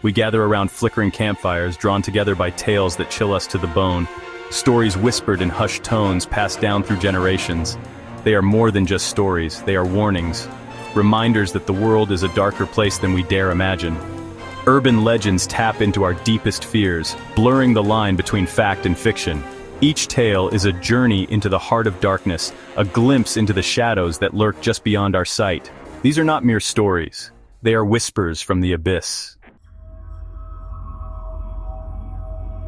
We gather around flickering campfires, drawn together by tales that chill us to the bone. Stories whispered in hushed tones passed down through generations. They are more than just stories, they are warnings. Reminders that the world is a darker place than we dare imagine. Urban legends tap into our deepest fears, blurring the line between fact and fiction. Each tale is a journey into the heart of darkness, a glimpse into the shadows that lurk just beyond our sight. These are not mere stories. They are whispers from the abyss.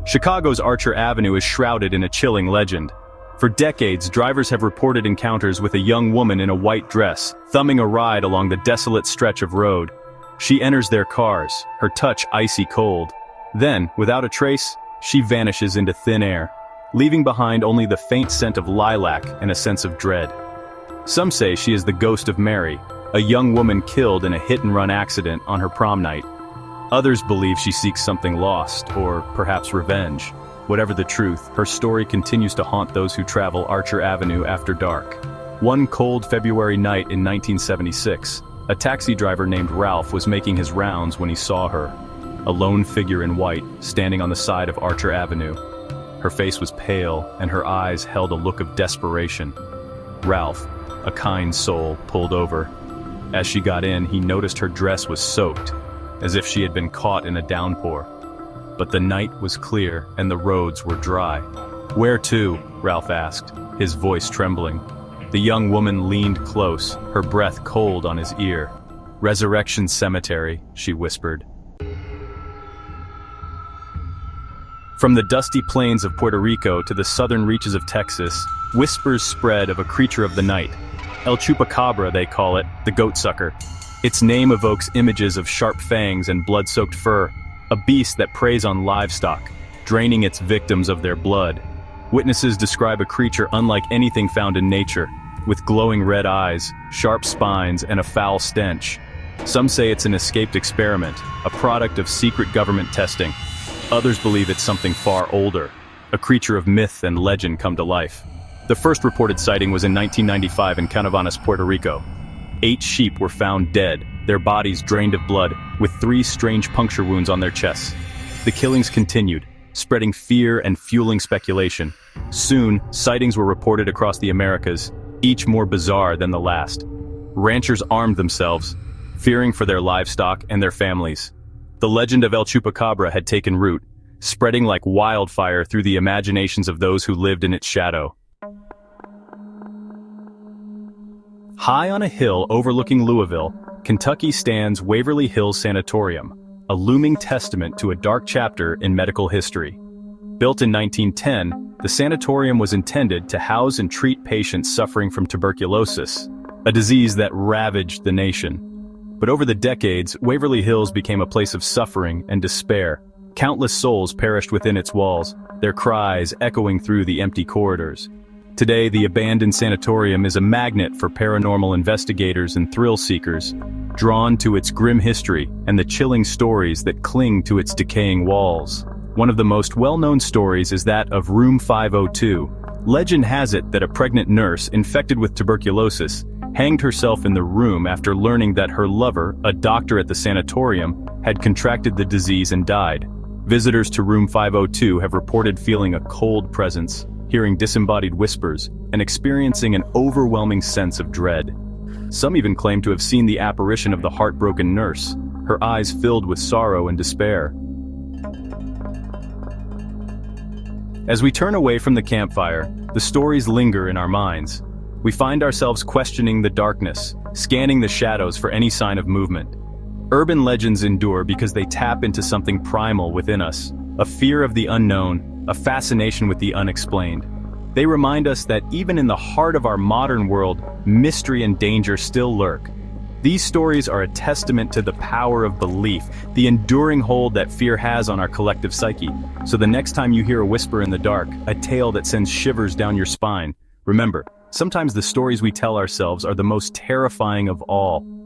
Chicago's Archer Avenue is shrouded in a chilling legend. For decades, drivers have reported encounters with a young woman in a white dress, thumbing a ride along the desolate stretch of road. She enters their cars, her touch icy cold. Then, without a trace, she vanishes into thin air, leaving behind only the faint scent of lilac and a sense of dread. Some say she is the ghost of Mary, a young woman killed in a hit-and-run accident on her prom night. Others believe she seeks something lost, or perhaps revenge. Whatever the truth, her story continues to haunt those who travel Archer Avenue after dark. One cold February night in 1976, a taxi driver named Ralph was making his rounds when he saw her, a lone figure in white, standing on the side of Archer Avenue. Her face was pale, and her eyes held a look of desperation. Ralph, a kind soul, pulled over. As she got in, he noticed her dress was soaked, as if she had been caught in a downpour. But the night was clear, and the roads were dry. "Where to?" Ralph asked, his voice trembling. The young woman leaned close, her breath cold on his ear. "Resurrection Cemetery," she whispered. From the dusty plains of Puerto Rico to the southern reaches of Texas, whispers spread of a creature of the night. El Chupacabra, they call it, the goatsucker. Its name evokes images of sharp fangs and blood-soaked fur, a beast that preys on livestock, draining its victims of their blood. Witnesses describe a creature unlike anything found in nature, with glowing red eyes, sharp spines, and a foul stench. Some say it's an escaped experiment, a product of secret government testing. Others believe it's something far older, a creature of myth and legend come to life. The first reported sighting was in 1995 in Canovanas, Puerto Rico. 8 sheep were found dead, their bodies drained of blood, with 3 strange puncture wounds on their chests. The killings continued, spreading fear and fueling speculation. Soon, sightings were reported across the Americas, each more bizarre than the last. Ranchers armed themselves, fearing for their livestock and their families. The legend of El Chupacabra had taken root, spreading like wildfire through the imaginations of those who lived in its shadow. High on a hill overlooking Louisville, Kentucky stands Waverly Hills Sanatorium, a looming testament to a dark chapter in medical history. Built in 1910, the sanatorium was intended to house and treat patients suffering from tuberculosis, a disease that ravaged the nation. But over the decades, Waverly Hills became a place of suffering and despair. Countless souls perished within its walls, their cries echoing through the empty corridors. Today, the abandoned sanatorium is a magnet for paranormal investigators and thrill seekers, drawn to its grim history and the chilling stories that cling to its decaying walls. One of the most well-known stories is that of Room 502. Legend has it that a pregnant nurse infected with tuberculosis hanged herself in the room after learning that her lover, a doctor at the sanatorium, had contracted the disease and died. Visitors to Room 502 have reported feeling a cold presence, hearing disembodied whispers, and experiencing an overwhelming sense of dread. Some even claim to have seen the apparition of the heartbroken nurse, her eyes filled with sorrow and despair. As we turn away from the campfire, the stories linger in our minds. We find ourselves questioning the darkness, scanning the shadows for any sign of movement. Urban legends endure because they tap into something primal within us, a fear of the unknown, a fascination with the unexplained. They remind us that even in the heart of our modern world, mystery and danger still lurk. These stories are a testament to the power of belief, the enduring hold that fear has on our collective psyche. So the next time you hear a whisper in the dark, a tale that sends shivers down your spine, remember, sometimes the stories we tell ourselves are the most terrifying of all.